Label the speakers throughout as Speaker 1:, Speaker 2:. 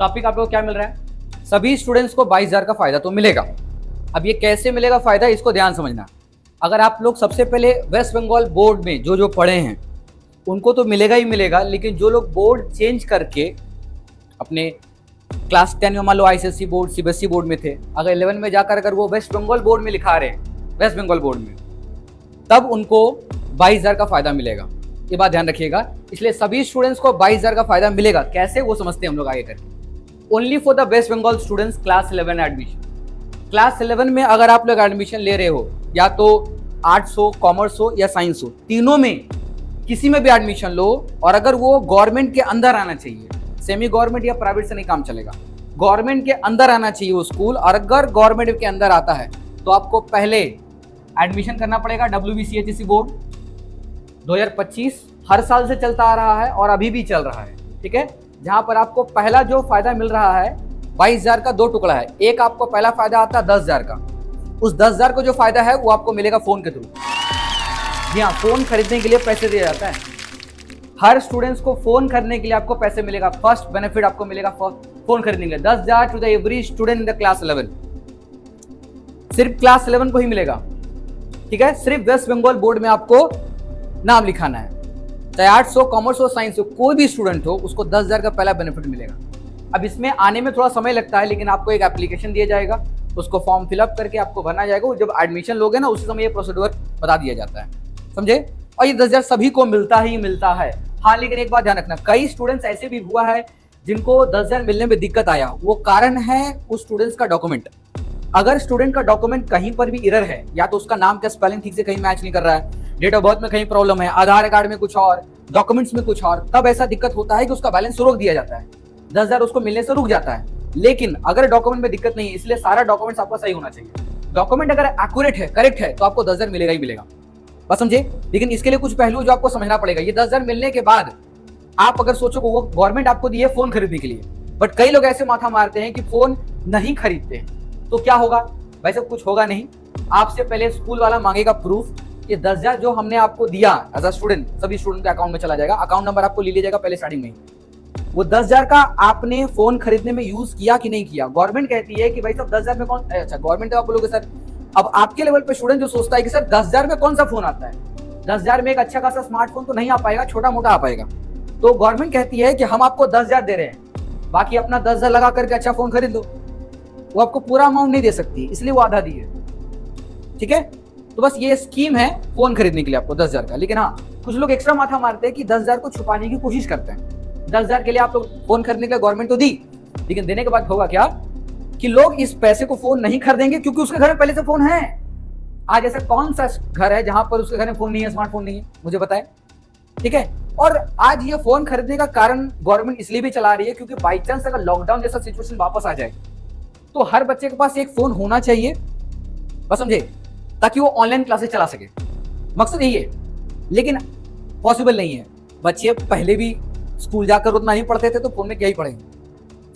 Speaker 1: Topic आप लोग क्या मिल रहा है, सभी स्टूडेंट्स को 22,000 का फायदा तो मिलेगा। अब ये कैसे मिलेगा फायदा, इसको ध्यान समझना। अगर आप लोग सबसे पहले वेस्ट बंगाल बोर्ड में जो जो पढ़े हैं उनको तो मिलेगा ही मिलेगा, लेकिन जो लोग बोर्ड चेंज करके अपने क्लास 10 में मान लो आईसीएसई बोर्ड सीबीएसई बोर्ड में थे, अगर 11 में जाकर अगर वो वेस्ट बंगाल बोर्ड में लिखा रहे हैं, वेस्ट बंगाल बोर्ड में, तब उनको 22,000 का फायदा मिलेगा। ये बात ध्यान रखिएगा। इसलिए सभी स्टूडेंट्स को 22,000 का फायदा मिलेगा। कैसे, वो समझते हैं हम लोग आगे करके। Only for the West Bengal students class 11 admission. Class 11 में अगर आप लोग एडमिशन ले रहे हो, या तो आर्ट्स हो, कॉमर्स हो या साइंस हो, तीनों में किसी में भी एडमिशन लो, और अगर वो गवर्नमेंट के अंदर आना चाहिए, सेमी गवर्नमेंट या प्राइवेट से नहीं काम चलेगा, गवर्नमेंट के अंदर आना चाहिए वो स्कूल। और अगर गवर्नमेंट के अंदर आता है तो आपको पहले एडमिशन करना पड़ेगा WBCHSC बोर्ड 2025, हर साल से चलता आ रहा है और अभी भी चल रहा है, ठीक है। जहां पर आपको पहला जो फायदा मिल रहा है 22,000 का, दो टुकड़ा है। एक आपको पहला फायदा आता है 10,000 का, उस 10,000 को जो फायदा है वो आपको मिलेगा फोन के थ्रू। जी हाँ, फोन खरीदने के लिए पैसे दिया जाता है। हर स्टूडेंट्स को फोन खरीदने के लिए आपको पैसे मिलेगा। फर्स्ट बेनिफिट आपको मिलेगा फोन खरीदने के लिए 10,000 to the every student in the class 11। सिर्फ क्लास 11 को ही मिलेगा, ठीक है। सिर्फ वेस्ट बंगाल बोर्ड में आपको नाम लिखाना है, चाहे आर्ट्स हो, कॉमर्स हो, साइंस हो, कोई भी स्टूडेंट हो, उसको 10,000 का पहला बेनिफिट मिलेगा। अब इसमें आने में थोड़ा समय लगता है, लेकिन आपको एक एप्लीकेशन दिया जाएगा, उसको फॉर्म फिलअप करके आपको भरना जाएगा। जब एडमिशन लोगे ना, उसी समय ये प्रोसीड्यूर बता दिया जाता है, समझे। और ये 10,000 सभी को मिलता ही मिलता है। हाँ, लेकिन एक बात ध्यान रखना, कई स्टूडेंट्स ऐसे भी हुआ है जिनको 10,000 मिलने में दिक्कत आया। वो कारण है उस स्टूडेंट्स का डॉक्यूमेंट। अगर स्टूडेंट का डॉक्यूमेंट कहीं पर भी एरर है, या तो उसका नाम का स्पेलिंग ठीक से कहीं मैच नहीं कर रहा है, डेट ऑफ बर्थ में कहीं प्रॉब्लम है, आधार कार्ड में कुछ और, डॉक्यूमेंट्स में कुछ और, तब ऐसा दिक्कत होता है कि उसका बैलेंस रोक दिया जाता है, 10,000 उसको मिलने से रुक जाता है। लेकिन अगर डॉक्यूमेंट में दिक्कत नहीं है, इसलिए सारा डॉक्यूमेंट्स आपका सही होना चाहिए। डॉक्यूमेंट अगर एक्यूरेट है, करेक्ट है, तो आपको 10,000 मिलेगा ही मिलेगा, बस समझे। लेकिन इसके लिए कुछ पहलू जो आपको समझना पड़ेगा। ये 10,000 मिलने के बाद आप अगर सोचो वो गवर्नमेंट आपको दी है फोन खरीदने के लिए, बट कई लोग ऐसे माथा मारते हैं कि फोन नहीं खरीदते हैं, तो क्या होगा भाई साहब? कुछ होगा नहीं। आपसे पहले स्कूल वाला मांगेगा प्रूफ कि 10,000 जो हमने आपको दिया एज अ स्टूडेंट, सभी स्टूडेंट के अकाउंट में चला जाएगा। अकाउंट नंबर आपको ले लिया जाएगा पहले स्टार्टिंग में ही। वो 10,000 का आपने फोन खरीदने में यूज किया कि नहीं किया। गवर्नमेंट कहती है कि भाई साहब 10,000 में कौन, अच्छा गवर्नमेंट तो आप बोलोगे सर, अब आपके लेवल पे स्टूडेंट जो सोचता है कि सर 10,000 में कौन सा फोन आता है, 10,000 में एक अच्छा खासा स्मार्टफोन तो नहीं आ पाएगा, छोटा मोटा आ पाएगा। तो गवर्नमेंट कहती है कि हम आपको 10,000 दे रहे हैं, बाकी अपना 10,000 लगा करके अच्छा फोन खरीद लो। वो आपको पूरा अमाउंट नहीं दे सकती, इसलिए वो आधा दी है, ठीक है। तो बस ये स्कीम है फोन खरीदने के लिए आपको 10,000 का। लेकिन हाँ, कुछ लोग एक्स्ट्रा माथा मारते हैं कि 10,000 को छुपाने की कोशिश करते हैं। 10,000 के लिए आप लोग फोन खरीदने के लिए गवर्नमेंट तो दी, लेकिन देने के बाद होगा क्या कि लोग इस पैसे को फोन नहीं खरीदेंगे, क्योंकि उसके घर में पहले से फोन है। आज ऐसा कौन सा घर है जहां पर उसके घर में फोन नहीं है, स्मार्टफोन नहीं है, मुझे बताए, ठीक है। और आज ये फोन खरीदने का कारण गवर्नमेंट इसलिए भी चला रही है क्योंकि बाई चांस अगर लॉकडाउन जैसा सिचुएशन वापस आ जाए तो हर बच्चे के पास एक फोन होना चाहिए, बस समझे, ताकि वो ऑनलाइन क्लासेस चला सके। मकसद यही है, लेकिन पॉसिबल नहीं है। बच्चे पहले भी स्कूल जाकर उतना नहीं पढ़ते थे, तो फोन में क्या ही पढ़ेंगे,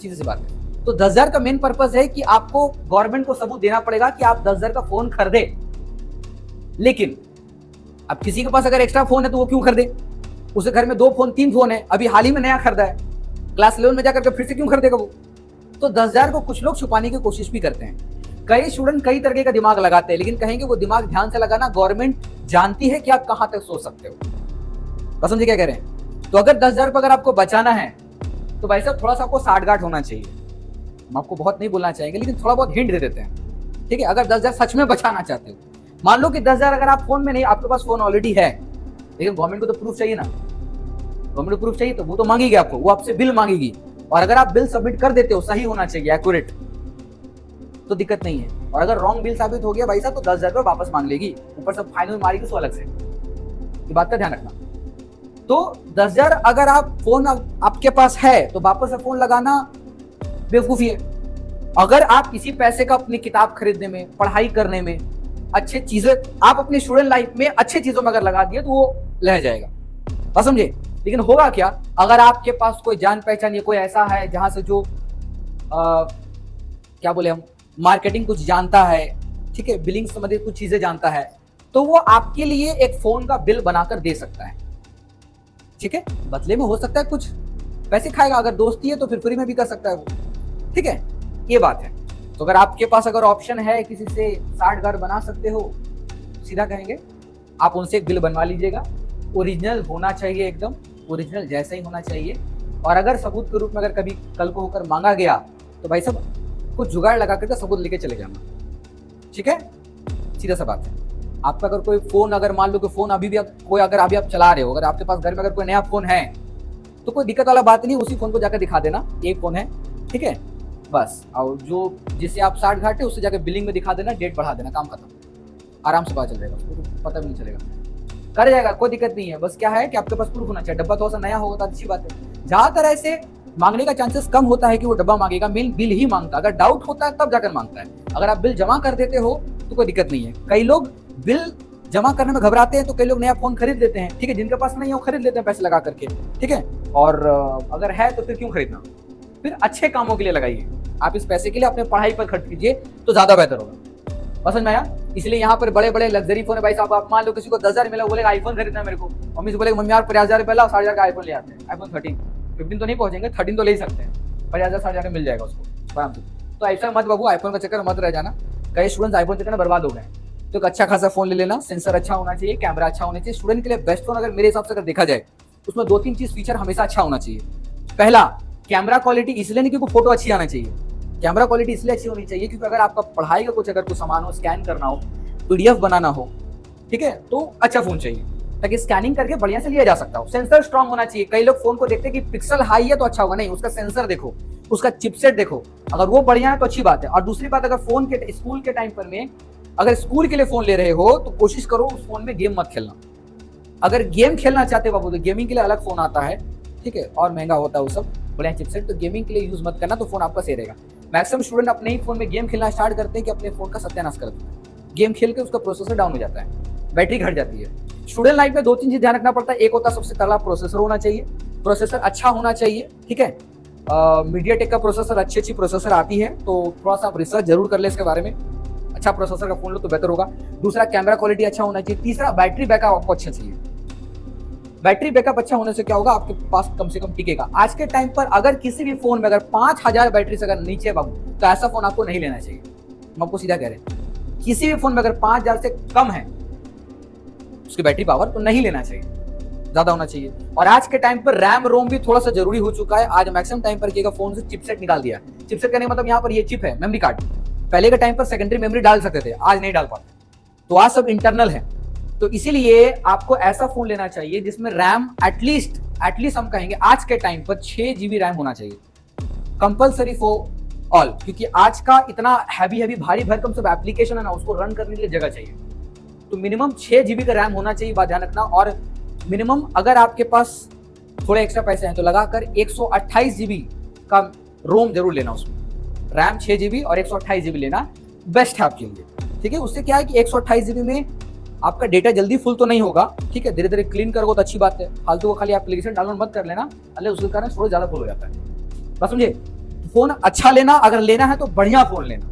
Speaker 1: सीधी सी बात है। तो 10,000 का मेन पर्पस है कि आपको गवर्नमेंट को सबूत देना पड़ेगा कि आप 10,000 का फोन खरीदे। लेकिन अब किसी के पास अगर एक्स्ट्रा फोन है तो वो क्यों खरीदे? उसके घर में 2 फोन 3 फोन है, अभी हाल ही में नया खरीदा है, क्लास 11 में जाकर के फिर से क्यों खरीदेगा वो? तो 10,000 को कुछ लोग छुपाने की कोशिश भी करते हैं। कई स्टूडेंट कई तरीके का दिमाग लगाते हैं, लेकिन कहेंगे वो दिमाग ध्यान से लगाना, गवर्नमेंट जानती है कि आप कहां तक सोच सकते हो, बस समझे क्या कह रहे हैं। तो अगर 10,000 पर अगर आपको बचाना है तो भाई साहब थोड़ा सा आपको साठगांठ होना चाहिए। हम आपको बहुत नहीं बोलना चाहेंगे, लेकिन थोड़ा बहुत हिंट दे देते हैं, ठीक है। अगर 10,000 सच में बचाना चाहते हो, मान लो कि 10,000 अगर आप फोन में नहीं, आपके पास फोन ऑलरेडी है, लेकिन गवर्नमेंट को तो प्रूफ चाहिए ना, गवर्नमेंट को प्रूफ चाहिए, तो वो तो मांगेगी आपको, वो आपसे बिल मांगेगी। और अगर आप बिल सबमिट कर देते हो, सही होना चाहिए, एक्यूरेट, तो दिक्कत नहीं है। और अगर रॉन्ग बिल साबित हो गया भाई साहब, तो 10,000 रुपये वापस मांग लेगी, ऊपर से फाइनल मारेगी उसको अलग से। ये बात का ध्यान रखना। तो 10,000 अगर आप फोन आपके पास है तो वापस से फोन लगाना बेवकूफी है। अगर आप इसी पैसे का अपनी किताब खरीदने में, पढ़ाई करने में, अच्छी चीजें आप अपनी स्टूडेंट लाइफ में अच्छी चीजों में अगर लगा दिए तो वो रह जाएगा, बस समझे। लेकिन होगा क्या अगर आपके पास कोई जान पहचान या कोई ऐसा है जहां से जो क्या बोले हम, मार्केटिंग कुछ जानता है, ठीक है, बिलिंग संबंधित कुछ चीजें जानता है, तो वो आपके लिए एक फोन का बिल बनाकर दे सकता है, ठीक है। बदले में हो सकता है कुछ पैसे खाएगा, अगर दोस्ती है तो फिर फ्री में भी कर सकता है वो, ठीक है, ये बात है। तो अगर आपके पास अगर ऑप्शन है किसी से साठगांठ बना सकते हो, सीधा कहेंगे आप उनसे एक बिल बनवा लीजिएगा, ओरिजिनल होना चाहिए, एकदम ओरिजिनल जैसा ही होना चाहिए। और अगर सबूत के रूप में अगर कभी कल को होकर मांगा गया तो भाई साहब कुछ जुगाड़ लगा करके सबूत लेके चले जाना, ठीक है, सीधा सा बात है। आपका अगर कोई फोन, अगर मान लो कि फोन अभी भी कोई अगर अभी आप चला रहे हो, अगर आपके पास घर में अगर कोई नया फोन है तो कोई दिक्कत वाला बात नहीं, उसी फोन को जाकर दिखा देना एक फोन है, ठीक है, बस। और जो जिससे आप साठगांठ है उससे जाकर बिलिंग में दिखा देना, डेट बढ़ा देना, काम खत्म, आराम से पता चल जाएगा, उसको तो पता भी नहीं चलेगा, कर जाएगा, कोई दिक्कत नहीं है। बस क्या है कि आपके पास प्रूफ होना चाहिए, डब्बा थोड़ा सा नया होगा तो अच्छी बात है। ज्यादातर ऐसे मांगने का चांसेस कम होता है कि वो डब्बा मांगेगा, मेन बिल ही मांगता है, अगर डाउट होता है तब जाकर मांगता है। अगर आप बिल जमा कर देते हो तो कोई दिक्कत नहीं है। कई लोग बिल जमा करने में घबराते हैं तो कई लोग नया फोन खरीद लेते हैं, ठीक है, जिनके पास नहीं है वो खरीद लेते हैं पैसे लगा करके, ठीक है। और अगर है तो फिर क्यों खरीदना, फिर अच्छे कामों के लिए लगाइए, आप इस पैसे के लिए अपने पढ़ाई पर खर्च कीजिए तो ज्यादा बेहतर होगा, पसंद में आया। इसलिए यहाँ पर बड़े बड़े लग्जरी फोन है भाई साहब, आप मान लो किसी को 10,000 मिला, बोलेगा आईफोन खरीदना है मेरे को, मम्मी से बोलेगा मम्मी यार 50,000 रुपये लाओ, 60,000 का आईफोन ले आते हैं, आईफोन 13, 15 तो नहीं पहुंचेंगे, 13 तो ले ही सकते हैं, 50,000 60,000 मिल जाएगा उसको आराम से। तो ऐसा मत बाबू, आईफोन का चक्कर मत रह जाना, कई स्टूडेंट्स आईफोन चक्कर में बर्बाद हो गए। तो एक अच्छा खासा फोन ले लेना, सेंसर अच्छा होना चाहिए, कैमरा अच्छा होना चाहिए। स्टूडेंट के लिए बेस्ट फोन अगर मेरे हिसाब से अगर देखा जाए उसमें 2-3 चीज फीचर हमेशा अच्छा होना चाहिए। पहला, कैमरा क्वालिटी, इसलिए नहीं क्योंकि फोटो अच्छी आना चाहिए, कैमरा क्वालिटी इसलिए अच्छी होनी चाहिए क्योंकि अगर आपका पढ़ाई का कुछ अगर कुछ सामान हो, स्कैन करना हो, पीडीएफ बनाना हो, ठीक है, तो अच्छा फोन चाहिए ताकि स्कैनिंग करके बढ़िया से लिया जा सकता हो। सेंसर स्ट्रांग होना चाहिए, कई लोग फोन को देखते हैं कि पिक्सल हाई है तो अच्छा होगा, नहीं, उसका सेंसर देखो, उसका चिपसेट देखो, अगर वो बढ़िया है तो अच्छी बात है। और दूसरी बात, अगर फोन के स्कूल के टाइम पर में अगर स्कूल के लिए फोन ले रहे हो तो कोशिश करो उस फोन में गेम मत खेलना। अगर गेम खेलना चाहते हो बाबू तो गेमिंग के लिए अलग फोन आता है, ठीक है, और महंगा होता है वो सब, बढ़िया चिपसेट, तो गेमिंग के लिए यूज मत करना, तो फोन आपका सही रहेगा। मैक्सिमम स्टूडेंट अपने ही फोन में गेम खेलना स्टार्ट करते हैं कि अपने फोन का सत्यानाश कर देते हैं, गेम खेल के उसका प्रोसेसर डाउन हो जाता है, बैटरी घट जाती है। स्टूडेंट लाइफ में 2-3 चीज ध्यान रखना पड़ता है, एक होता है सबसे तगड़ा प्रोसेसर होना चाहिए, प्रोसेसर अच्छा होना चाहिए, ठीक है, मीडियाटेक का प्रोसेसर, अच्छी प्रोसेसर आती है, तो थोड़ा सा आप रिसर्च जरूर कर ले इसके बारे में, अच्छा प्रोसेसर का फोन लो तो बेहतर होगा। दूसरा, कैमरा क्वालिटी अच्छा होना चाहिए। तीसरा, बैटरी बैकअप आपको अच्छा चाहिए, बैटरी बैकअप अच्छा होने से क्या होगा, आपके पास कम से कम टिकेगा। आज के टाइम पर अगर किसी भी फोन में अगर 5,000 बैटरी से अगर नीचे बाबू तो ऐसा फोन आपको नहीं लेना चाहिए, हम आपको सीधा कह रहे हैं, किसी भी फोन में अगर 5,000 से कम है उसकी बैटरी पावर तो नहीं लेना चाहिए, ज्यादा होना चाहिए। और आज के टाइम पर रैम रोम भी थोड़ा सा जरूरी हो चुका है। आज मैक्सिमम टाइम पर किएगा फोन से चिपसेट निकाल दिया, चिपसेट कहने का मतलब यहाँ पर ये चिप है, मेमोरी कार्ड, पहले के टाइम पर सेकेंडरी मेमोरी डाल सकते थे, आज नहीं डाल पाते, तो आज सब इंटरनल है। तो इसीलिए आपको ऐसा फोन लेना चाहिए जिसमें रैम एटलीस्ट हम कहेंगे आज के टाइम पर 6 GB रैम होना चाहिए, कंपलसरी फॉर ऑल, क्योंकि आज का इतना हैवी भारी भरकम सब एप्लीकेशन है ना, उसको रन करने के लिए जगह चाहिए, तो मिनिमम 6 GB का रैम होना चाहिए, बात ध्यान रखना। और मिनिमम अगर आपके पास थोड़े एक्स्ट्रा पैसे हैं तो लगाकर 128 GB का रोम जरूर लेना, उसमें रैम 6 GB और 128 GB लेना बेस्ट है आपके लिए, ठीक है। उससे क्या है कि 128 GB में आपका डेटा जल्दी फुल तो नहीं होगा, ठीक है, धीरे धीरे क्लीन करोगे तो अच्छी बात है, फालतू को खाली एप्लीकेशन डाउनलोड मत कर लेना, अरे उसके कारण थोड़ा ज्यादा फुल हो जाता है, बस समझे। फोन अच्छा लेना, अगर लेना है तो बढ़िया फोन लेना,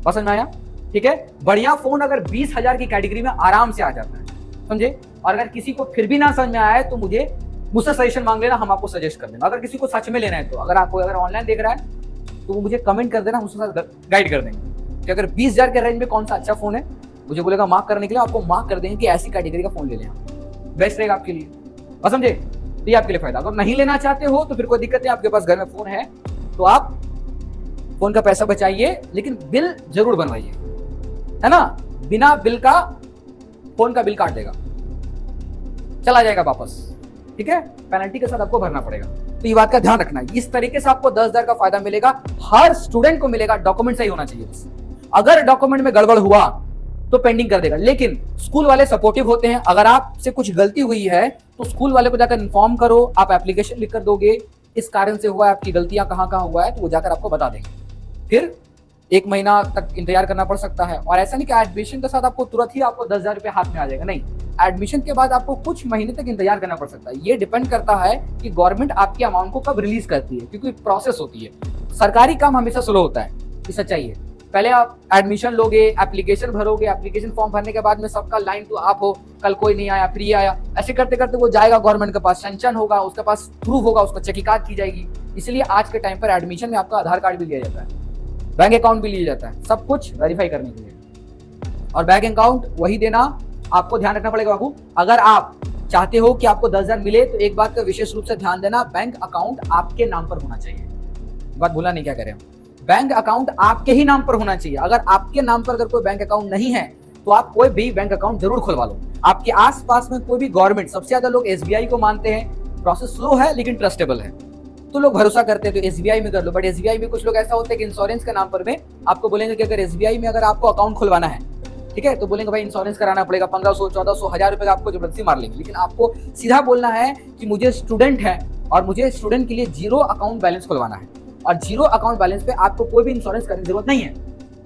Speaker 1: पसंद में आया, ठीक है। बढ़िया फोन अगर 20,000 की कैटेगरी में आराम से आ जाता है, समझे। और अगर किसी को फिर भी ना समझ में आया तो मुझसे सजेशन मांग लेना, हम आपको सजेस्ट कर देंगे। अगर किसी को सच में लेना है तो अगर आपको अगर ऑनलाइन देख रहा है तो वो मुझे कमेंट कर देना, हम उसके साथ गाइड कर देंगे कि अगर 20,000 के रेंज में कौन सा अच्छा फोन है, मुझे बोलेगा मार्क करने के लिए, आपको मार्क कर देंगे कि ऐसी कैटेगरी का फोन ले लें, बेस्ट रहेगा आपके लिए, और समझे, तो ये आपके लिए फायदा। अगर नहीं लेना चाहते हो तो फिर कोई दिक्कत नहीं, आपके पास घर में फोन है तो आप फोन का पैसा बचाइए, लेकिन बिल जरूर बनवाइए, है ना, बिना बिल का फोन का बिल काट देगा, चला जाएगा वापस, ठीक है, पेनल्टी के साथ आपको भरना पड़ेगा। तो ये बात का ध्यान रखना, इस तरीके से आपको 10,000 का फायदा मिलेगा, हर स्टूडेंट को मिलेगा। डॉक्यूमेंट सही होना चाहिए बस, अगर डॉक्यूमेंट में गड़बड़ हुआ तो पेंडिंग कर देगा, लेकिन स्कूल वाले सपोर्टिव होते हैं। अगर आपसे कुछ गलती हुई है तो स्कूल वाले को जाकर इन्फॉर्म करो, आप एप्लीकेशन लिख कर दोगे, इस कारण से हुआ है, आपकी गलतियां कहाँ कहाँ हुआ है, तो वो जाकर आपको बता देंगे। फिर 1 महीना तक इंतजार करना पड़ सकता है। और ऐसा नहीं कि एडमिशन के साथ आपको तुरंत ही आपको 10,000 रुपये हाथ में आ जाएगा, नहीं, एडमिशन के बाद आपको कुछ महीने तक इंतजार करना पड़ सकता है। ये डिपेंड करता है कि गवर्नमेंट आपकी अमाउंट को कब रिलीज करती है, क्योंकि प्रोसेस होती है। सरकारी काम हमेशा स्लो होता है, ये सच्चाई है। पहले आप एडमिशन लोगे, एप्लीकेशन भरोगे, एप्लीकेशन फॉर्म भरने के बाद में सबका लाइन टू आप हो, कल कोई नहीं आया, प्री आया, ऐसे करते करते वो जाएगा गवर्नमेंट के पास, सेंक्शन होगा, उसके पास प्रूफ होगा, उसको तहकीकात की जाएगी। इसलिए आज के टाइम पर एडमिशन में आपका आधार कार्ड भी लिया जाता है, बैंक अकाउंट भी लिया जाता है, सब कुछ वेरीफाई करने के लिए। और बैंक अकाउंट वही देना, आपको ध्यान रखना पड़ेगा बाबू। अगर आप चाहते हो कि आपको 10,000 मिले तो एक बात का विशेष रूप से ध्यान देना, बैंक अकाउंट आपके नाम पर होना चाहिए। बात भूला नहीं, क्या करें, बैंक अकाउंट आपके ही नाम पर होना चाहिए। अगर आपके नाम पर अगर कोई बैंक अकाउंट नहीं है तो आप कोई भी बैंक अकाउंट जरूर खुलवा लो। आपके आसपास में कोई भी गवर्नमेंट, सबसे ज्यादा लोग एसबीआई को मानते हैं, प्रोसेस स्लो है लेकिन ट्रस्टेबल है, तो लोग भरोसा करते हैं तो एसबीआई में कर लो। बट एसबीआई में कुछ लोग ऐसा होते हैं कि इंश्योरेंस के नाम पर में आपको बोलेंगे कि अगर एसबीआई में अगर आपको अकाउंट खुलवाना है, ठीक है, तो बोलेंगे भाई इंश्योरेंस कराना पड़ेगा, 1500, 1400, 1000 रुपए का आपको जबरदस्ती मार लेंगे। लेकिन आपको सीधा बोलना है कि मुझे स्टूडेंट है और मुझे स्टूडेंट के लिए जीरो अकाउंट बैलेंस खुलवाना है, और जीरो अकाउंट बैलेंस पे आपको कोई भी इंश्योरेंस करने की जरूरत नहीं है।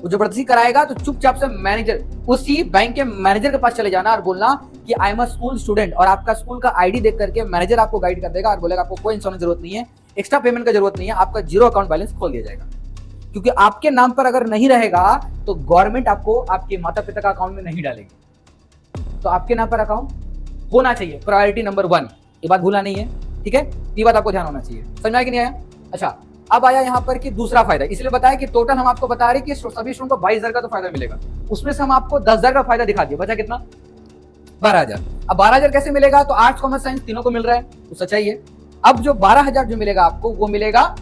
Speaker 1: वो जबरदस्ती कराएगा तो चुपचाप से मैनेजर, उसी बैंक के मैनेजर के पास चले जाना और बोलना कि I am a school student, और आपका स्कूल का आईडी देख करके मैनेजर आपको गाइड कर देगा और बोलेगा आपको कोई इंश्योरेंस जरूरत नहीं है, एक्स्ट्रा पेमेंट का जरूरत नहीं है, आपका जीरो अकाउंट बैलेंस खोल दिया जाएगा। क्योंकि आपके नाम पर अगर नहीं रहेगा तो गवर्नमेंट आपको आपके माता पिता का अकाउंट में नहीं डालेगी। तो आपके नाम पर अकाउंट होना चाहिए, प्रायोरिटी नंबर 1, ये बात भूलना नहीं है, ठीक है, ये बात आपको ध्यान होना चाहिए। समझ में आया कि नहीं आया? अच्छा, अब आया यहाँ पर कि दूसरा फायदा, इसलिए बताया कि टोटल हम आपको बता रहे कि सभी स्टूडेंट को 22,000 का तो फायदा मिलेगा, उसमें से हम आपको 10,000 का फायदा दिखा दिया, बचा कितना? 12,000। अब 12,000 कैसे मिलेगा? तो आर्ट्स कॉमर्स साइंस तीनों को मिल रहा है, तो सच्चाई है। अब जो 12,000 जो मिलेगा आपको, वो मिलेगा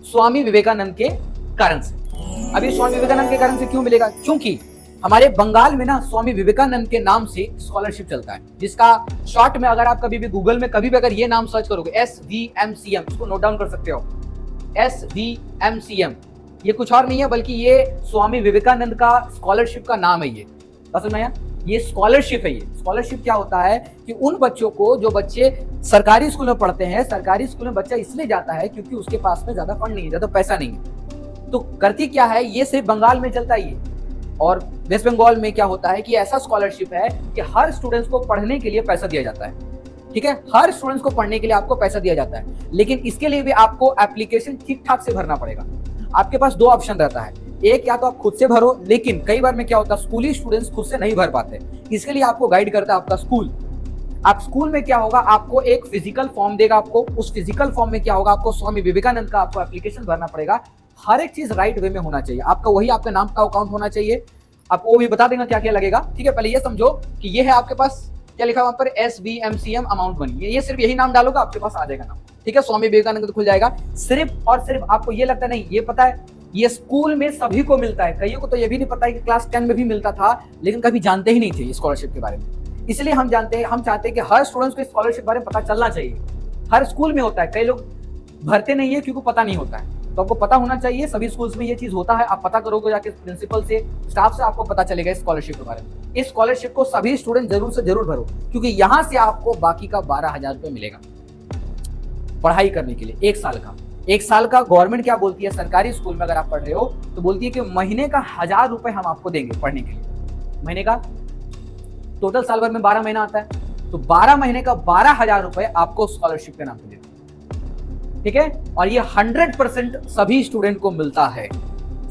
Speaker 1: स्वामी विवेकानंद के कारण से। अभी स्वामी विवेकानंद के कारण से क्यों मिलेगा? क्योंकि हमारे बंगाल में ना स्वामी विवेकानंद के नाम से स्कॉलरशिप चलता है, जिसका शॉर्ट में अगर आप कभी भी गूगल में कभी भी अगर ये नाम सर्च करोगे, SVMCM, इसको नोट डाउन कर सकते हो, SVMCM, ये कुछ और नहीं है बल्कि ये स्वामी विवेकानंद का स्कॉलरशिप का नाम है। ये समझ में आया? ये स्कॉलरशिप है। ये स्कॉलरशिप क्या होता है कि उन बच्चों को, जो बच्चे सरकारी स्कूल में पढ़ते हैं, सरकारी स्कूल में बच्चा इसलिए जाता है क्योंकि उसके पास में ज्यादा फंड नहीं है, ज्यादा पैसा नहीं है, तो करती क्या है, ये सिर्फ बंगाल में चलता है ये। और वेस्ट बंगाल में क्या होता है कि ऐसा स्कॉलरशिप है कि हर स्टूडेंट्स को पढ़ने के लिए पैसा दिया जाता है, ठीक है, हर स्टूडेंट्स को पढ़ने के लिए आपको पैसा दिया जाता है। लेकिन इसके लिए भी आपको एप्लीकेशन ठीक ठाक से भरना पड़ेगा। आपके पास 2 ऑप्शन रहता है, एक या तो आप खुद से भरो, लेकिन कई बार में क्या होता है स्कूली स्टूडेंट्स खुद से नहीं भर पाते, इसके लिए आपको गाइड करता है आपका स्कूल। आप स्कूल में क्या होगा, आपको एक फिजिकल फॉर्म देगा, आपको उस फिजिकल फॉर्म में क्या होगा, आपको स्वामी विवेकानंद का आपको एप्लीकेशन भरना पड़ेगा। हर एक चीज राइट वे में होना चाहिए, आपका वही आपके नाम का अकाउंट होना चाहिए। आपको वो भी बता देंगे क्या क्या लगेगा, ठीक है। पहले ये समझो कि ये है आपके पास क्या लिखा वहां पर, SVMCM अमाउंट मनी, ये सिर्फ यही नाम डालोगे आपके पास आ जाएगा नाम, ठीक है, स्वामी विवेकानंद तो खुल जाएगा। सिर्फ और सिर्फ आपको ये लगता नहीं, ये पता है ये स्कूल में सभी को मिलता है, कईयों को तो ये भी नहीं पता है कि क्लास 10 में भी मिलता था, लेकिन कभी जानते ही नहीं थे स्कॉलरशिप के बारे में। इसलिए हम जानते हैं, हम चाहते हैं कि हर स्टूडेंट्स को स्कॉलरशिप के बारे में पता चलना चाहिए। हर स्कूल में होता है, कई लोग भरते नहीं है क्योंकि पता नहीं होता है, तो आपको पता होना चाहिए। सभी स्कूल्स में ये चीज होता है, आप पता करोगे जाके प्रिंसिपल से, स्टाफ से, आपको पता चलेगा स्कॉलरशिप के बारे में। इस स्कॉलरशिप को सभी स्टूडेंट जरूर से जरूर भरो, क्योंकि यहां से आपको बाकी का 12,000 रुपए मिलेगा पढ़ाई करने के लिए, 1 साल का। 1 साल का गवर्नमेंट क्या बोलती है, सरकारी स्कूल में अगर आप पढ़ रहे हो तो बोलती है कि महीने का 1,000 रुपए हम आपको देंगे पढ़ने के लिए। महीने का टोटल साल भर में 12 महीना आता है, तो 12 महीने का 12,000 रुपए आपको स्कॉलरशिप के नाम पे देंगे, ठीक है। और ये 100% सभी स्टूडेंट को मिलता है,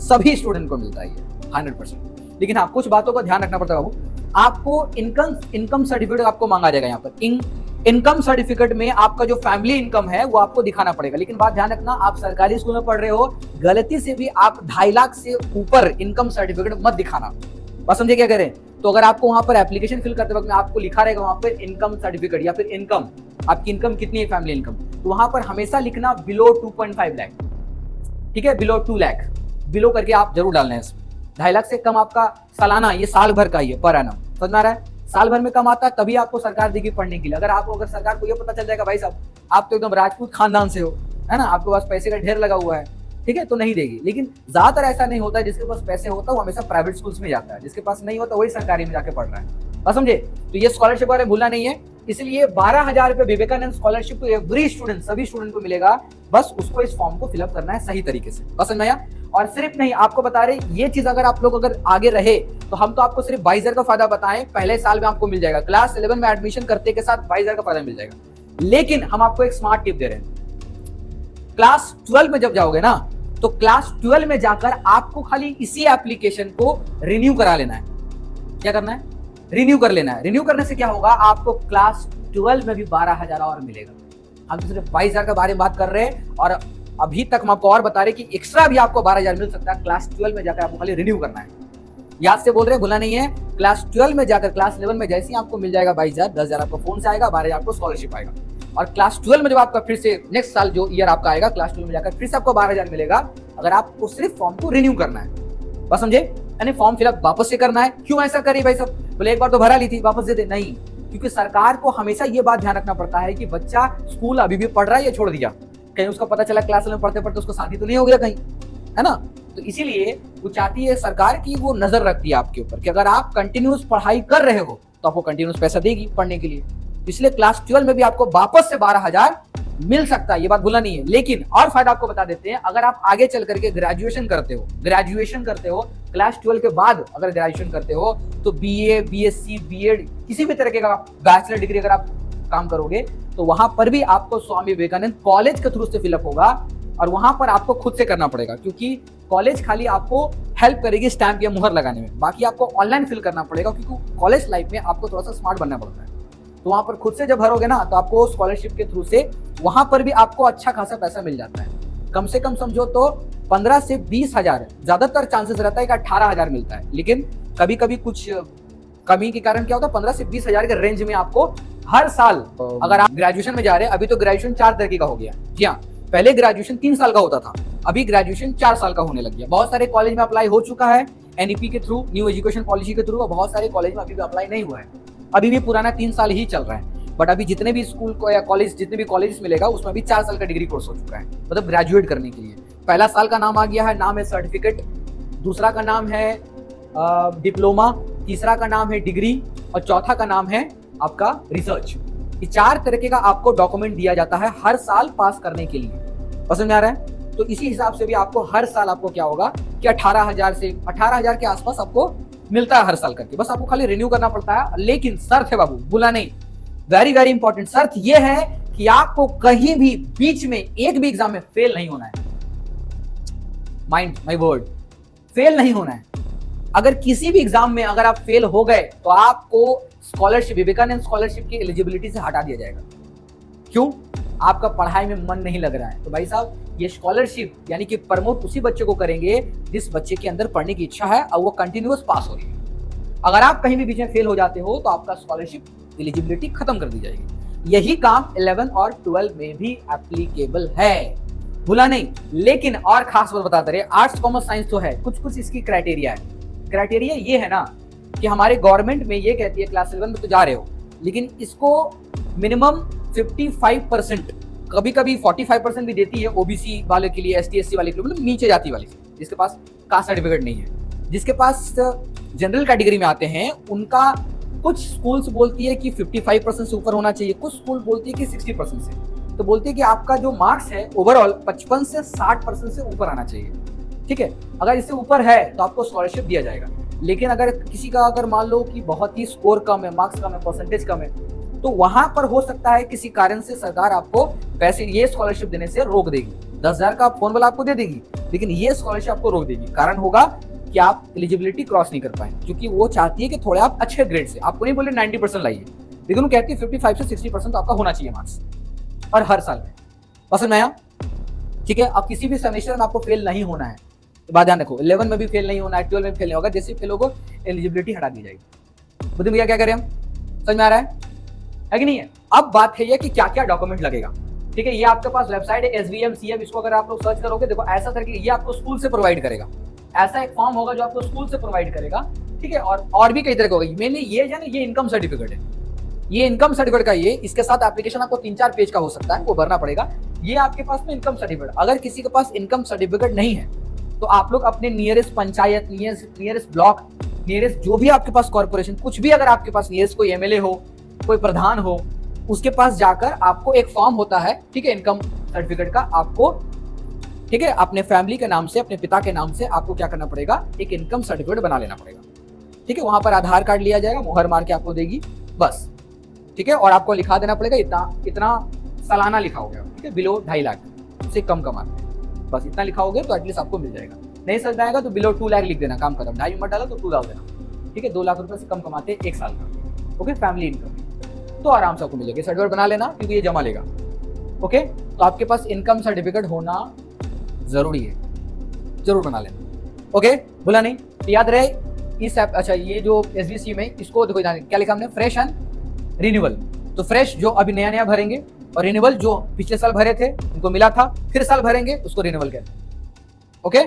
Speaker 1: सभी स्टूडेंट को मिलता है ये 100%। लेकिन हाँ, कुछ बातों का ध्यान रखना पड़ता है बाबू। आपको इनकम सर्टिफिकेट आपको मांगा जाएगा यहाँ पर। इनकम सर्टिफिकेट में आपका जो फैमिली इनकम है वो आपको दिखाना पड़ेगा। लेकिन बात ध्यान रखना, आप सरकारी स्कूल में पढ़ रहे हो, गलती से भी आप 2.5 लाख से ऊपर इनकम सर्टिफिकेट मत दिखाना। बस समझे क्या करें? तो अगर आपको वहां पर एप्लीकेशन फिल करते वक्त में आपको लिखा रहेगा वहां पर इनकम सर्टिफिकेट या फिर इनकम, आपकी इनकम कितनी है, फैमिली इनकम, तो वहां पर हमेशा लिखना बिलो 2.5 लाख, ठीक है, बिलो 2 लाख, बिलो करके आप जरूर डालना है इसमें। 2.5 लाख से कम आपका सालाना, ये साल भर का ही है, पर एनम, समझ में आ रहा है? साल भर में कम आता है तभी आपको सरकार देगी पढ़ने के लिए। अगर सरकार को ये पता चल जाएगा भाई साहब आप तो एकदम राजपूत खानदान से हो, है ना, आपके पास पैसे का ढेर लगा हुआ है, ठीक है, तो नहीं देगी। लेकिन ज्यादातर ऐसा नहीं होता है, जिसके पास पैसे होता है वो हमेशा प्राइवेट स्कूल्स में जाता है, जिसके पास नहीं होता वही सरकारी में जाके पढ़ रहा है, बस समझे। तो ये स्कॉलरशिप बारे में भूलना नहीं है। इसलिए 12,000 रुपए विवेकानंद स्कॉलरशिप एवरी स्टूडेंट, सभी स्टूडेंट को मिलेगा, बस उसको इस फॉर्म को फिलअप करना है सही तरीके से, बस समझ में आया। और सिर्फ नहीं, आपको बता रहे ये चीज अगर आप लोग अगर आगे रहे तो हम तो आपको सिर्फ 22,000 का फायदा बताएं, पहले साल में आपको मिल जाएगा, क्लास 11 में एडमिशन करते के साथ 22,000 का फायदा मिल जाएगा। लेकिन हम आपको एक स्मार्ट टिप दे रहे हैं, क्लास 12 में जब जाओगे ना तो क्लास 12 में जाकर आपको खाली इसी एप्लीकेशन को रिन्यू करा लेना है। क्या करना है? रिन्यू कर लेना है। रिन्यू करने से क्या होगा, आपको क्लास 12 में भी 12,000 और मिलेगा। हम तो सिर्फ 22,000 के बारे में बात कर रहे हैं और अभी तक हम आपको और बता रहे कि एक्स्ट्रा भी आपको 12,000 मिल सकता है। क्लास 12 में जाकर आपको खाली रिन्यू करना है। याद से बोल रहे हैं, भूलना नहीं है। क्लास 12 में जाकर क्लास 11 में जैसे ही आपको मिल जाएगा 22,000, 10,000 आपको फोन से आएगा, 12,000 आपको स्कॉलरशिप आएगा। और क्लास 12 में जब आपका फिर से नेक्स्ट साल जो ईयर आपका आएगा, क्लास 12 में जाकर फिर से आपको 12,000 मिलेगा, अगर आपको सिर्फ फॉर्म को रिन्यू करना है। बस समझे? यानी फॉर्म फिलअप वापस से करना है। क्यों ऐसा करिए भाई साहब? बोले एक बार तो भरा ली थी, वापस दे दे? नहीं, क्योंकि सरकार को हमेशा ये बात ध्यान रखना पड़ता है कि बच्चा स्कूल अभी भी पढ़ रहा है या छोड़ दिया, कहीं उसका पता चला क्लास में पढ़ते पढ़ते उसको शादी तो नहीं हो गया कहीं, है ना? तो इसीलिए वो चाहती है सरकार की, वो नजर रखती है आपके ऊपर कि अगर आप कंटिन्यूस पढ़ाई कर रहे हो तो आपको कंटिन्यूस पैसा देगी पढ़ने के लिए। इसलिए क्लास 12 में भी आपको वापस से 12,000 मिल सकता है, ये बात भूलना नहीं है। लेकिन और फायदा आपको बता देते हैं, अगर आप आगे चल करके ग्रेजुएशन करते हो क्लास 12 के बाद अगर ग्रेजुएशन करते हो तो बीए, बीएससी, बीएड, किसी भी तरह का बैचलर डिग्री अगर आप काम करोगे तो वहां पर भी आपको स्वामी विवेकानंद कॉलेज के थ्रू से फिलअप होगा और वहां पर आपको खुद से करना पड़ेगा, क्योंकि कॉलेज खाली आपको हेल्प करेगी स्टैंप या मुहर लगाने में, बाकी आपको ऑनलाइन फिल करना पड़ेगा, क्योंकि कॉलेज लाइफ में आपको थोड़ा सा स्मार्ट बनना पड़ता है। तो वहां पर खुद से जब भरोगे ना तो आपको स्कॉलरशिप के थ्रू से वहां पर भी आपको अच्छा खासा पैसा मिल जाता है। कम से कम समझो तो 15 से 20,000, ज्यादातर चांसेस रहता है कि 18,000 मिलता है, लेकिन कभी कभी कुछ कमी के कारण क्या होता है 15 से 20,000 के रेंज में आपको हर साल, अगर आप ग्रेजुएशन में जा रहे हैं, अभी तो ग्रेजुएशन 4 तरीके का हो गया। जी हाँ, पहले ग्रेजुएशन 3 साल का होता था, अभी ग्रेजुएशन 4 साल का होने लग गया। बहुत सारे कॉलेज में अप्लाई हो चुका है एनईपी के थ्रू, न्यू एजुकेशन पॉलिसी के थ्रू, और बहुत सारे कॉलेज में अभी भी अप्लाई नहीं हुआ है, अभी भी पुराना 3 साल ही चल रहा है। बट अभी जितने भी स्कूल को या कॉलेज, जितने भी कॉलेज मिलेगा उसमें भी 4 साल का डिग्री कोर्स हो चुका है, मतलब ग्रेजुएट करने के लिए। पहला साल का नाम आ गया है, नाम है सर्टिफिकेट, दूसरा का नाम है डिप्लोमा, तीसरा का नाम है डिग्री और चौथा का नाम है आपका रिसर्च। ये 4 तरीके का आपको डॉक्यूमेंट दिया जाता है हर साल पास करने के लिए। पसंद में आ रहा है? तो इसी हिसाब से भी आपको हर साल आपको क्या होगा कि 18,000 के आसपास आपको मिलता है हर साल करके। बस आपको खाली रिन्यू करना पड़ता है। लेकिन शर्त है बाबू, भूला नहीं, वेरी वेरी इंपॉर्टेंट शर्त यह है कि आपको कहीं भी बीच में एक भी एग्जाम में फेल नहीं होना है। माइंड माय वर्ड, फेल नहीं होना है। अगर किसी भी एग्जाम में अगर आप फेल हो गए तो आपको स्कॉलरशिप, विवेकानंद स्कॉलरशिप की एलिजिबिलिटी से हटा दिया जाएगा। क्यों? आपका पढ़ाई में मन नहीं लग रहा है। तो भाई साहब, ये स्कॉलरशिप यानी कि प्रमोट उसी बच्चे को करेंगे जिस बच्चे के अंदर पढ़ने की इच्छा है और वो कंटिन्यूअस पास हो रही है। अगर आप कहीं भी बीच में फेल हो जाते हो तो आपका स्कॉलरशिप एलिजिबिलिटी खत्म कर दी जाएगी। यही काम 11 और 12 में भी एप्लीकेबल है, भूला नहीं। लेकिन और खास बात बताते रहे, आर्ट्स कॉमर्स साइंस तो है, कुछ इसकी क्राइटेरिया है। क्राइटेरिया ये है ना कि हमारे गवर्नमेंट में ये कहती है क्लास 11 में तो जा रहे हो, लेकिन इसको मिनिमम 55%, कभी कभी 45% भी देती है ओबीसी वाले के लिए, एसटी एससी वाले के लिए, मतलब नीचे जाति वाले, जिसके पास कास्ट सर्टिफिकेट नहीं है। जिसके पास जनरल कैटेगरी में आते हैं उनका कुछ स्कूल्स बोलती है कि 55% से ऊपर होना चाहिए, कुछ स्कूल बोलती है कि 60% से। तो बोलती है कि आपका जो मार्क्स है ओवरऑल 55 से 60% से ऊपर आना चाहिए। ठीक है, अगर इससे ऊपर है तो आपको स्कॉलरशिप दिया जाएगा। लेकिन अगर किसी का अगर मान लो कि बहुत ही स्कोर कम है, मार्क्स कम है, परसेंटेज कम है, तो वहां पर हो सकता है किसी कारण से सरकार आपको पैसे, ये स्कॉलरशिप देने से रोक देगी। 10,000 का फोन वाला आपको दे देगी, लेकिन ये स्कॉलरशिप आपको रोक देगी। कारण होगा कि आप एलिजिबिलिटी क्रॉस नहीं कर पाए, क्योंकि वो चाहती है कि थोड़े आप अच्छे ग्रेड से, आपको नहीं बोले 90% लाइए, लेकिन वो कहती है 55 से 60% तो आपका होना चाहिए मार्क्स, और हर साल में। पसंद आया? ठीक है, अब किसी भी सेमेस्टर में आपको फेल नहीं होना है, तो बात ध्यान रखो। 11 में भी फेल नहीं होना है, 12 में फेल नहीं होगा। जैसे फेल होगा एलिजिबिलिटी हटा दी जाएगी। बुद्धि भैया क्या करें हम? समझ में आ रहा है कि नहीं है? अब बात है ये कि क्या क्या डॉक्यूमेंट लगेगा। ठीक है, ये आपके पास वेबसाइट है SVM CM, इसको अगर आप लोग सर्च करोगे, देखो ऐसा करके ये आपको स्कूल से प्रोवाइड करेगा। ऐसा एक फॉर्म होगा जो आपको स्कूल से प्रोवाइड करेगा। ठीक है, और भी कई तरह का होगा। मेनली ये है ना, ये इनकम सर्टिफिकेट है, ये इनकम सर्टिफिकेट का ये, इसके साथ एप्लीकेशन आपको 3-4 पेज का हो सकता है, वो भरना पड़ेगा। ये आपके पास में इनकम सर्टिफिकेट। अगर किसी के पास इनकम सर्टिफिकेट नहीं है तो आप लोग अपने nearest panchayat, nearest block, nearest जो भी आपके पास कॉर्पोरेशन, कुछ भी अगर आपके पास नियरेस्ट कोई MLA हो, कोई प्रधान हो, उसके पास जाकर आपको एक फॉर्म होता है, ठीक है, इनकम सर्टिफिकेट का, आपको, ठीक है, अपने फैमिली के नाम से, अपने पिता के नाम से आपको क्या करना पड़ेगा, एक इनकम सर्टिफिकेट बना लेना पड़ेगा। ठीक है, वहां पर आधार कार्ड लिया जाएगा, मुहर मार के आपको देगी, बस। ठीक है, और आपको लिखा देना पड़ेगा इतना सालाना लिखा हो गया। ठीक है, बिलो 2.5 लाख से कम कमाते हैं। बस इतना लिखाओगे तो एटलीस्ट आपको मिल जाएगा। नहीं समझ में आएगा तो बिलो 2 लाख लिख देना, काम खत्म। 2.5 मत डालो तो 2 डाल देना, ठीक है। 2 लाख रुपए से कम कमाते हैं 1 साल का, ओके, फैमिली इनकम, तो आराम से आपको मिलेगा। सर्टिफिकेट बना लेना क्योंकि ये जमा लेगा, ओके। तो आपके पास इनकम सर्टिफिकेट होना जरूरी है, जरूर बना लेना, ओके, भूला नहीं। तो याद रहे इस ऐप, अच्छा ये जो एसबीसी में इसको देखो क्या लिखा हमने, फ्रेश एंड रिन्यूअल। तो फ्रेश जो अभी नया नया भरेंगे, और रिन्यूअल जो पिछले साल भरे थे उनको मिला था, फिर साल भरेंगे उसको रिन्यूअल कहते हैं, ओके।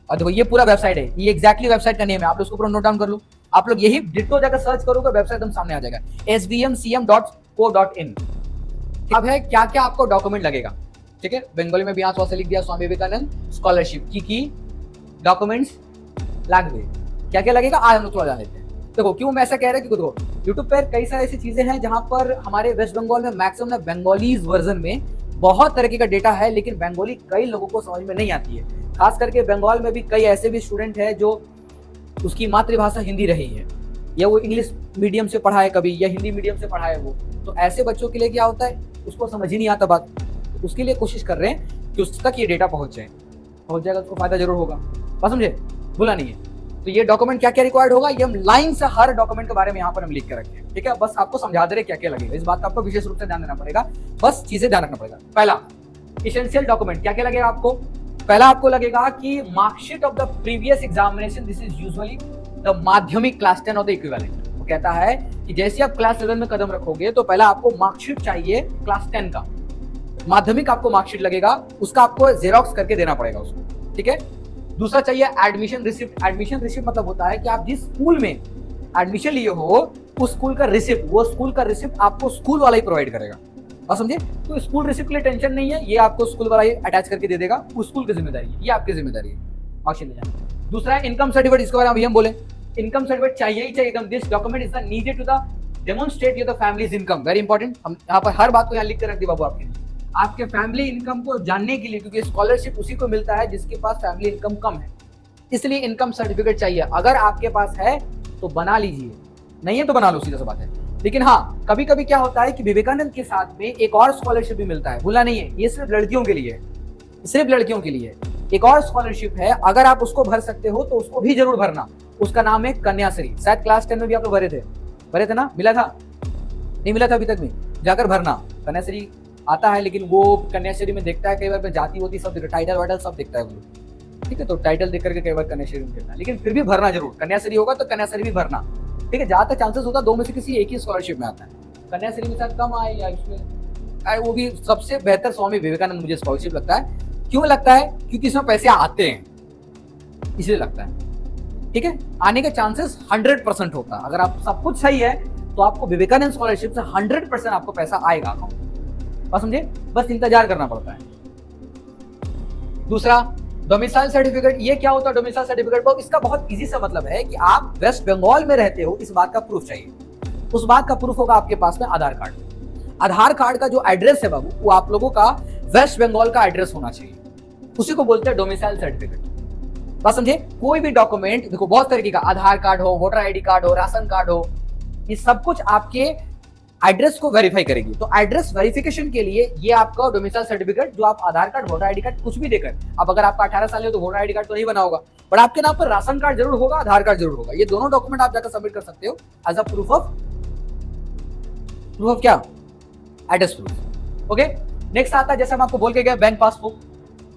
Speaker 1: और देखो ये पूरा वेबसाइट है, ये एग्जैक्टली वेबसाइट का नेम है, आप लोग उसको पूरा नोट डाउन कर लो। आप लोग यही डिट्टो जाकर सर्च करोगे, वेबसाइट एकदम सामने आ जाएगा, sbmcm.co.in। अब है क्या क्या आपको डॉक्यूमेंट लगेगा, ठीक है। बंगाली में भी यहाँ से लिख दिया, स्वामी विवेकानंद स्कॉलरशिप की डॉक्यूमेंट्स लागवे, क्या क्या लगेगा आज हम लोग थोड़ा जान लेते हैं। देखो क्यों मैं ऐसा कह रहा हूँ, देखो यूट्यूब पर कई सारी ऐसी चीजें हैं जहां पर हमारे वेस्ट बंगाल में मैक्सिमम बंगालीज वर्जन में बहुत तरीके का डेटा है, लेकिन बंगाली कई लोगों को समझ में नहीं आती है। खास करके बंगाल में भी कई ऐसे भी स्टूडेंट है जो उसकी मातृभाषा हिंदी रही है, या वो इंग्लिश मीडियम से पढ़ा है कभी, या हिंदी मीडियम से पढ़ा है वो, तो ऐसे बच्चों के लिए क्या होता है, उसको समझ ही नहीं आता बात। तो उसके लिए कोशिश कर रहे हैं कि उस तक ये डेटा पहुंच जाएगा, उसको फायदा जरूर होगा, बात समझे, भूला नहीं है। तो ये डॉक्यूमेंट क्या क्या रिक्वायर्ड होगा, ये हम लाइन से हर डॉक्यूमेंट के बारे में यहाँ पर हम लिख के रखे हैं, ठीक है। बस आपको समझा दे रहे क्या क्या लगेगा, इस बात का आपको विशेष रूप से ध्यान देना पड़ेगा, बस चीजें ध्यान रखना पड़ेगा। पहला एसेंशियल डॉक्यूमेंट क्या क्या लगेगा आपको, पहला आपको लगेगा कि marksheet of the previous examination, this is usually the माध्यमिक क्लास 10 और द इक्विवेलेंट। वो कहता है कि जैसे आप क्लास 11 में कदम रखोगे तो पहला आपको मार्कशीट चाहिए क्लास 10 का, माध्यमिक आपको मार्कशीट लगेगा, उसका आपको जेरोक्स करके देना पड़ेगा उसको, ठीक है। दूसरा चाहिए एडमिशन रिसिप्ट। एडमिशन रिसिप्ट मतलब होता है कि आप जिस स्कूल में एडमिशन लिए हो उस स्कूल का रिसिप्ट, वो स्कूल का रिसिप्ट आपको स्कूल वाला ही प्रोवाइड करेगा, और समझे। तो स्कूल रिसिप्ट के लिए टेंशन नहीं है, ये आपको स्कूल वाला ही अटैच करके दे देगा, उस स्कूल की जिम्मेदारी है, ये आपकी जिम्मेदारी है, मार्कशीट ले जाना। दूसरा है इनकम सर्टिफिकेट, इसके बारे में हम बोले, इनकम सर्टिफिकेट चाहिए ही चाहिए एकदम। This document is needed to the demonstrate your family's income, very important. हम यहाँ पर हर बात को यहाँ लिख कर रख दी बाबू आपके लिए, आपके फैमिली इनकम को जानने के लिए, क्योंकि स्कॉलरशिप उसी को मिलता है जिसके पास फैमिली इनकम कम है, इसलिए इनकम सर्टिफिकेट चाहिए। अगर आपके पास है तो बना लीजिए, नहीं है तो बना लो, सीधा सा बात है। लेकिन हाँ, कभी कभी क्या होता है कि विवेकानंद के साथ में एक और स्कॉलरशिप भी मिलता है, भूला नहीं है, ये सिर्फ लड़कियों के लिए, सिर्फ लड़कियों के लिए एक और स्कॉलरशिप है, अगर आप उसको भर सकते हो तो उसको भी जरूर भरना। उसका नाम है कन्याश्री, शायद क्लास 10 में भी आप लोग भरे थे ना, मिला था, नहीं मिला था अभी तक में, जाकर भरना। कन्याश्री आता है, लेकिन वो कन्याश्री में देखता है कई बार जाति होती सब, टाइटल वाइटल सब देखता है वो, ठीक है। तो टाइटल देख करके कई बार कन्याश्री में देखना, लेकिन फिर भी भरना जरूर, कन्याश्री होगा तो कन्याश्री भी भरना, ठीक है। जहां तक चांसेस होता है दो में से किसी एक ही स्कॉलरशिप में आता है, कन्याश्री में शायद कम आए या इसमें वो भी सबसे बेहतर स्वामी विवेकानंद मुझे स्कॉलरशिप लगता है। क्यों लगता है, क्योंकि इसमें पैसे आते हैं, इसलिए लगता है, ठीक है। आने के चांसेस 100% होता है, अगर आप सब कुछ सही है तो आपको विवेकानंद स्कॉलरशिप से 100% आपको पैसा आएगा अकाउंट, बस समझे, बस इंतजार करना पड़ता है। दूसरा डोमिसाइल सर्टिफिकेट, ये क्या होता है डोमिसाइल सर्टिफिकेट? इसका बहुत इजी सा मतलब है कि आप वेस्ट बंगाल में रहते हो, इस बात का प्रूफ चाहिए। उस बात का प्रूफ होगा आपके पास में आधार कार्ड। आधार कार्ड का जो एड्रेस है बाबू, वो आप लोगों का वेस्ट बंगाल का एड्रेस होना चाहिए, उसी को बोलते हैं डोमिसाइल सर्टिफिकेट, बात समझे। कोई भी डॉक्यूमेंट देखो बहुत तरीके का, आधार कार्ड हो, वोटर आईडी कार्ड हो, राशन कार्ड हो, ये सब कुछ आपके एड्रेस को वेरीफाई करेगी। तो एड्रेस वेरिफिकेशन के लिए ये आपका डोमिसाइल सर्टिफिकेट, जो आप आधार कार्ड, वोटर आईडी कार्ड कुछ भी देकर, अब अगर आपका 18 साल है तो वोटर आईडी कार्ड तो नहीं बना होगा, बट आपके नाम पर राशन कार्ड जरूर होगा, आधार कार्ड जरूर होगा। ये दोनों डॉक्यूमेंट आप जाकर सबमिट कर सकते हो एज अ प्रूफ ऑफ क्या, एड्रेस प्रूफ, ओके। नेक्स्ट आता है, जैसे हम आपको बोल के गए, बैंक पासबुक।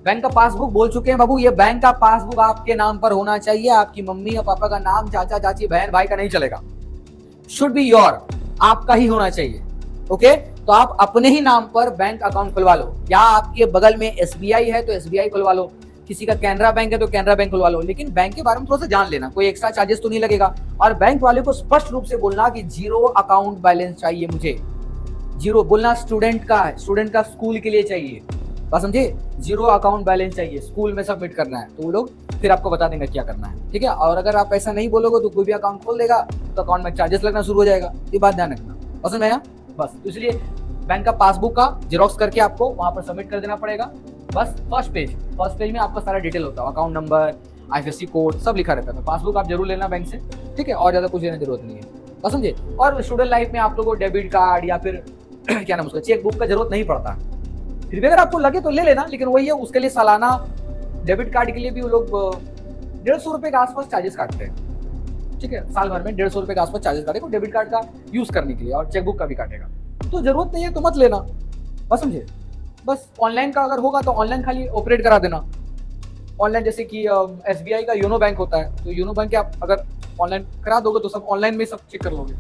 Speaker 1: बैंक का पासबुक बोल चुके हैं बाबू, ये बैंक का पासबुक आपके नाम पर होना चाहिए, आपकी मम्मी और पापा का नाम, चाचा चाची, बहन भाई का नहीं चलेगा, शुड बी योर, आपका ही होना चाहिए, ओके। तो आप अपने ही नाम पर बैंक अकाउंट खुलवा लो, या आपके बगल में एसबीआई है तो एसबीआई खुलवा लो, किसी का कैनरा बैंक है तो कैनरा बैंक खुलवा लो। लेकिन बैंक के बारे में थोड़ा सा जान लेना, कोई एक्स्ट्रा चार्जेस तो नहीं लगेगा। और बैंक वाले को स्पष्ट रूप से बोलना कि 0 अकाउंट बैलेंस चाहिए मुझे, 0 बोलना स्टूडेंट का है, स्टूडेंट का स्कूल के लिए चाहिए, बात समझे, 0 अकाउंट बैलेंस चाहिए, स्कूल में सबमिट करना है, तो वो लोग फिर आपको बता देंगे क्या करना है, ठीक है। और अगर आप ऐसा नहीं बोलोगे तो कोई भी अकाउंट खोल देगा तो अकाउंट में चार्जेस लगना शुरू हो जाएगा, ये बात ध्यान रखना, पसंद है बस। तो इसलिए बैंक का पासबुक का जेरोक्स करके आपको वहां पर सबमिट कर देना पड़ेगा, बस। फर्स्ट पेज में आपका सारा डिटेल होता है, अकाउंट नंबर, आईएफएससी कोड सब लिखा रहता है। तो पासबुक आप जरूर लेना बैंक से, ठीक है, और ज्यादा कुछ लेने की जरूरत नहीं है, बस समझे। और स्टूडेंट लाइफ में आप लोगों को डेबिट कार्ड या फिर क्या नाम उसका, चेक बुक का जरूरत नहीं पड़ता, फिर भी अगर आपको लगे तो ले लेना, लेकिन वही है, उसके लिए सालाना डेबिट कार्ड के लिए भी वो लोग 150 रुपए के आसपास चार्जेस काटते हैं, ठीक है, साल भर में 150 रुपए के आसपास चार्जेस काटेगा डेबिट कार्ड का यूज करने के लिए, और चेकबुक का भी काटेगा। तो जरूरत नहीं है तो मत लेना, बस समझे। बस ऑनलाइन का अगर होगा तो ऑनलाइन खाली ऑपरेट करा देना। ऑनलाइन जैसे कि SBI का योनो बैंक होता है, तो योनो बैंक के आप अगर ऑनलाइन करा दोगे तो सब ऑनलाइन में सब चेक कर लोगे।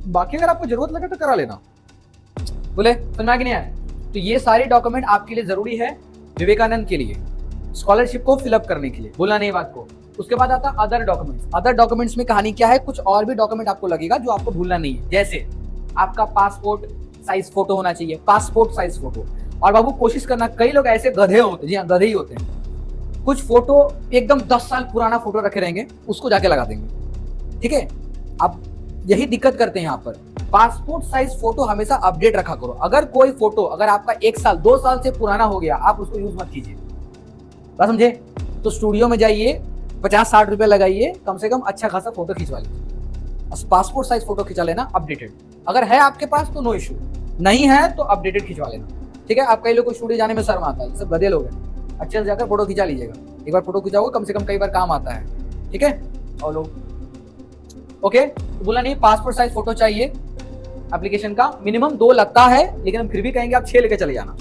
Speaker 1: बाकी अगर आपको जरूरत लगे तो करा लेना। बोले समझ में नहीं आया? तो ये सारे डॉक्यूमेंट आपके लिए जरूरी है विवेकानंद के लिए, स्कॉलरशिप को फिलअप करने के लिए, बोला नहीं बात को। उसके बाद आता अदर डॉक्यूमेंट्स। अदर डॉक्यूमेंट्स में कहानी क्या है, कुछ और भी डॉक्यूमेंट आपको लगेगा जो आपको भूलना नहीं है। जैसे आपका पासपोर्ट साइज फोटो होना चाहिए, पासपोर्ट साइज फोटो। और बाबू कोशिश करना, कई लोग ऐसे गधे होते हैं, जी हाँ गधे ही होते हैं, कुछ फोटो एकदम 10 साल पुराना फोटो रखे रहेंगे, उसको जाके लगा देंगे, ठीक है। अब यही दिक्कत करते हैं यहाँ पर। पासपोर्ट साइज फोटो हमेशा अपडेट रखा करो। अगर कोई फोटो अगर आपका 1 साल 2 साल से पुराना हो गया, आप उसको यूज मत कीजिए, बात समझे। तो स्टूडियो में जाइए, 50-60 रुपए लगाइए, कम से कम अच्छा खासा फोटो खिंचवा लीजिए। पासपोर्ट साइज फोटो खिंचा लेना अपडेटेड। अगर है आपके पास तो नो इशू, नहीं है तो अपडेटेड खिंचवा लेना, ठीक है। आप कई लोग को स्टूडियो जाने में शर्म आता है, ये सब गधे लोग हैं। अच्छे से जाकर फोटो खिंचा लीजिएगा, एक बार फोटो खिंचाओगे कम से कम कई बार काम आता है, ठीक है। और लोग ओके, तो बोला नहीं पासपोर्ट साइज फोटो चाहिए। एप्लीकेशन का मिनिमम 2 लगता है, लेकिन हम फिर भी कहेंगे आप 6 लेके चले जाना।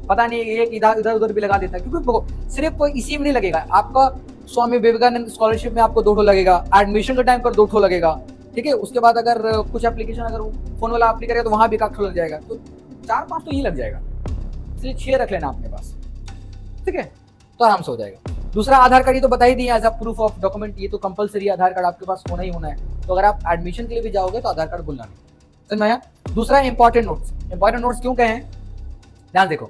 Speaker 1: पता नहीं एक इधर इधर उधर भी लगा देता है, क्योंकि सिर्फ इसी में नहीं लगेगा। आपका स्वामी विवेकानंद स्कॉलरशिप में आपको 2 ठो लगेगा, एडमिशन के टाइम पर 2 ठो लगेगा, ठीक है। उसके बाद अगर कुछ एप्लीकेशन अगर फोन वाला अप्लाई करेगा तो वहां भी 1 ठो लग जाएगा, तो 4-5 तो ही लग जाएगा, इसलिए 6 रख लेना अपने पास, ठीक है, तो आराम से हो जाएगा। दूसरा आधार कार्ड, ये तो बता ही दिया as a proof of document, ये तो कंपलसरी आधार कार्ड आपके पास होना ही होना है। तो अगर आप एडमिशन के लिए भी जाओगे तो आधार कार्ड भूलना नहीं, समझ में आया। दूसरा इंपॉर्टेंट नोट्स। इंपॉर्टेंट नोट्स क्यों कहें, ध्यान देखो।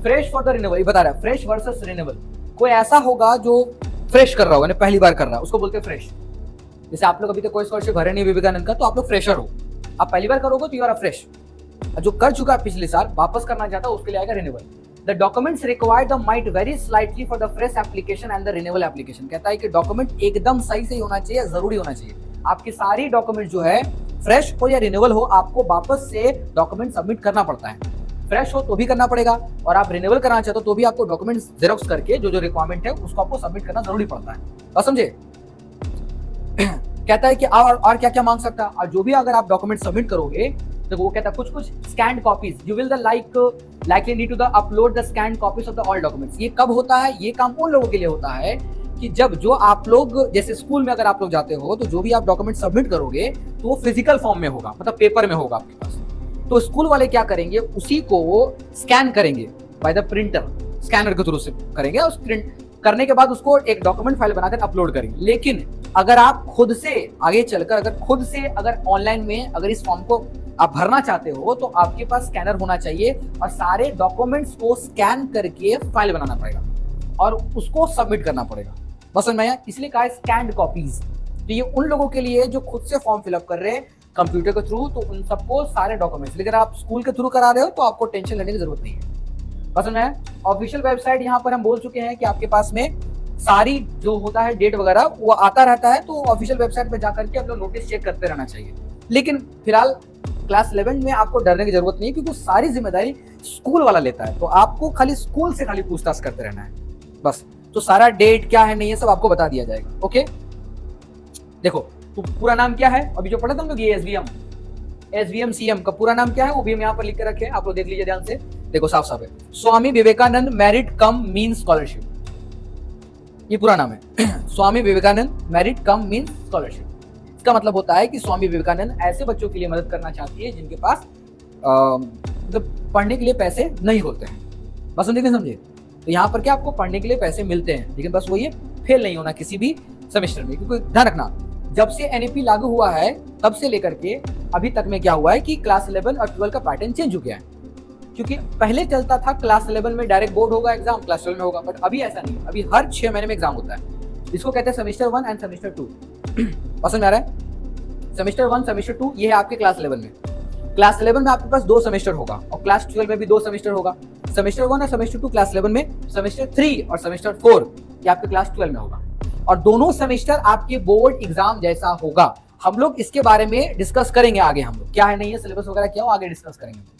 Speaker 1: फ्रेश फॉर द रिन्यूअल, ये बता रहा है फ्रेश वर्सेस रिन्यूअल। कोई ऐसा होगा जो फ्रेश कर रहा होगा, पहली बार कर रहा है, उसको बोलते हैं फ्रेश। जैसे आप लोग अभी तक कोई स्कॉलरशिप भरे नहीं विवेकानंद का, तो आप लोग फ्रेशर हो, आप पहली बार करोगे तो यू आर अ फ्रेश। जो कर चुका है पिछले साल वापस करना चाहता है उसके लिए आएगा renewal. The documents required might very slightly for the fresh application and the renewal application. कहता है कि डॉक्यूमेंट एकदम सही से होना चाहिए, जरूरी होना चाहिए। आपकी सारी डॉक्यूमेंट जो है फ्रेश हो या रिन्यूअल हो, आपको वापस से डॉक्यूमेंट सबमिट करना पड़ता है। फ्रेश हो तो भी करना पड़ेगा, और आप रिन्यूअल कराना चाहते हो तो भी आपको डॉक्यूमेंट जेरोक्स करके जो जो रिक्वायरमेंट है उसको आपको सबमिट करना जरूरी पड़ता है, और समझे। कहता है कि और क्या क्या मांग सकता है, और जो भी अगर आप डॉक्यूमेंट सबमिट करोगे तो वो कहता है कुछ scanned copies you will the likely need to the upload the scanned copies of the all documents. ये कब होता है, ये काम उन लोगों के लिए होता है कि जब जो आप लोग जैसे स्कूल में अगर आप लोग जाते हो तो जो भी आप डॉक्यूमेंट सबमिट करोगे तो वो फिजिकल फॉर्म में होगा, मतलब पेपर में होगा आपके पास। तो स्कूल वाले क्या करेंगे, उसी को स्कैन करेंगे बाय द प्रिंटर, स्कैनर के थ्रू से करेंगे, और प्रिंट करने के बाद उसको एक डॉक्यूमेंट फाइल बनाकर अपलोड करेंगे। लेकिन अगर आप खुद से आगे चलकर अगर ऑनलाइन में अगर इस फॉर्म को आप भरना चाहते हो तो आपके पास स्कैनर होना चाहिए, और सारे डॉक्यूमेंट्स को स्कैन करके फाइल बनाना पड़ेगा और उसको सबमिट करना पड़ेगा, बस समझ में आया। इसलिए कहा है स्कैन्ड कॉपीज। तो ये उन लोगों के लिए जो खुद से फॉर्म फिलअप कर रहे हैं कंप्यूटर के थ्रू, तो उन सबको सारे डॉक्यूमेंट्स। लेकिन आप स्कूल के थ्रू करा रहे हो तो आपको टेंशन लेने की जरूरत नहीं है, बस समझ में आया। ऑफिशियल वेबसाइट यहाँ पर हम बोल चुके हैं कि आपके पास में सारी जो होता है डेट वगैरह वो आता रहता है, तो ऑफिशियल वेबसाइट पे जाकर के आप लोग नोटिस चेक करते रहना चाहिए। लेकिन फिलहाल क्लास 11 में आपको डरने की जरूरत नहीं है, क्योंकि सारी जिम्मेदारी स्कूल वाला लेता है, तो आपको खाली स्कूल से खाली पूछताछ करते रहना है बस। तो सारा डेट क्या है नहीं है सब आपको बता दिया जाएगा, ओके। देखो तो पूरा नाम क्या है, अभी जो पढ़ा था हम लोग, ये SVM CM का पूरा नाम क्या है वो भी हम यहाँ पर लिख के रखे हैं, आप लोग देख लीजिए ध्यान से। देखो साफ साफ है, स्वामी विवेकानंद मेरिट कम मीन स्कॉलरशिप, ये पूरा नाम है। स्वामी विवेकानंद मेरिट कम मीन स्कॉलरशिप। इसका मतलब होता है कि स्वामी विवेकानंद ऐसे बच्चों के लिए मदद करना चाहती है जिनके पास मतलब पढ़ने के लिए पैसे नहीं होते हैं, बस समझे। तो यहाँ पर क्या आपको पढ़ने के लिए पैसे मिलते हैं, लेकिन बस वो ये फेल नहीं होना किसी भी सेमेस्टर में। क्योंकि ध्यान रखना, जब से NEP लागू हुआ है तब से लेकर के अभी तक में क्या हुआ है कि क्लास 11 और 12 का पैटर्न चेंज हो गया है। क्योंकि पहले चलता था क्लास 11 में डायरेक्ट बोर्ड होगा एग्जाम, क्लास 12 में होगा, बट अभी ऐसा नहीं है। अभी हर 6 महीने में एग्जाम होता है, इसको कहते हैं सेमेस्टर 1 एंड सेमेस्टर 2। पसंद आ रहा है, सेमेस्टर 1 सेमेस्टर 2 ये है आपके क्लास 11 में। क्लास 11 में आपके पास 2 सेमेस्टर होगा, और क्लास 12 में भी 2 सेमेस्टर होगा। सेमेस्टर 1 और सेमेस्टर 2 क्लास 11 में, सेमेस्टर 3 और सेमेस्टर 4 ये आपके क्लास 12 में होगा, और दोनों सेमेस्टर आपके बोर्ड एग्जाम जैसा होगा। हम लोग इसके बारे में डिस्कस करेंगे आगे, हम लोग क्या है नहीं है सिलेबस वगैरह क्या हो आगे डिस्कस करेंगे।